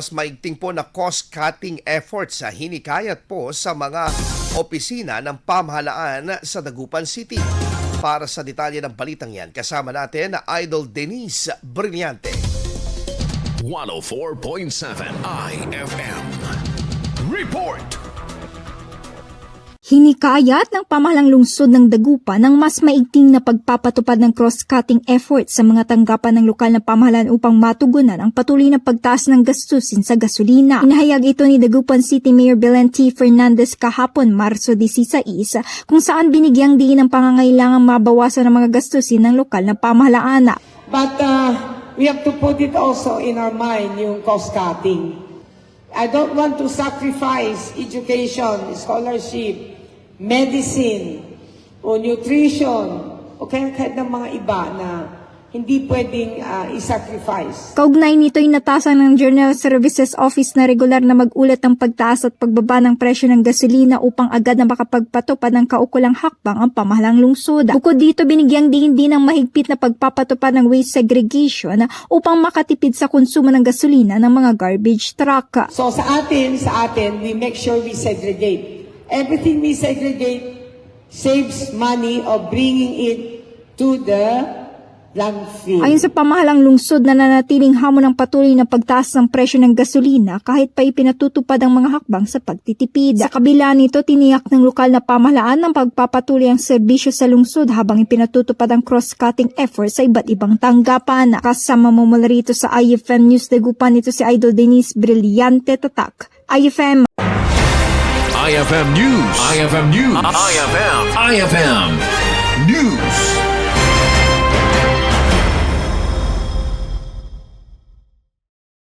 Mas maigting po na cost-cutting efforts sa hinikayat po sa mga opisina ng pamahalaan sa Dagupan City. Para sa detalye ng balitang yan, kasama natin na Idol Denise Brillante. 104.7 IFM Report. Hinikayat ng pamahalang lungsod ng Dagupan ng mas maigting na pagpapatupad ng cross-cutting efforts sa mga tanggapan ng lokal na pamahalaan upang matugunan ang patuloy na pagtaas ng gastusin sa gasolina. Inahayag ito ni Dagupan City Mayor Belen T. Fernandez kahapon, Marso 16, kung saan binigyang diin ang pangangailangang mabawasan ang mga gastusin ng lokal na pamahalaan. But we have to put it also in our mind, yung cost-cutting. I don't want to sacrifice education, scholarship, medicine, o nutrition, o kahit ng mga iba na hindi pwedeng i-sacrifice. Kaugnay nito ay natasan ng General Services Office na regular na mag-ulat ng pagtaas at pagbaba ng presyo ng gasolina upang agad na makapagpatupad ng kaukulang hakbang ang pamahalang lungsod. Bukod dito, binigyang din ng mahigpit na pagpapatupad ng waste segregation upang makatipid sa konsumo ng gasolina ng mga garbage truck. So sa atin, we make sure we segregate. Everything we segregate saves money of bringing it to the landfill. Ayon sa pamahalang lungsod, nananatiling hamon ng patuloy na pagtaas ng presyo ng gasolina kahit pa ipinatutupad ang mga hakbang sa pagtitipid. Sa kabila nito, tiniyak ng lokal na pamahalaan ng pagpapatuloy ang serbisyo sa lungsod habang ipinatutupad ang cross-cutting efforts sa iba't ibang tanggapan. Kasama mo mula rito sa IFM News Dagupan, ito si Idol Denise Brillante, Tatak. IFM IFM News. IFM News. IFM News.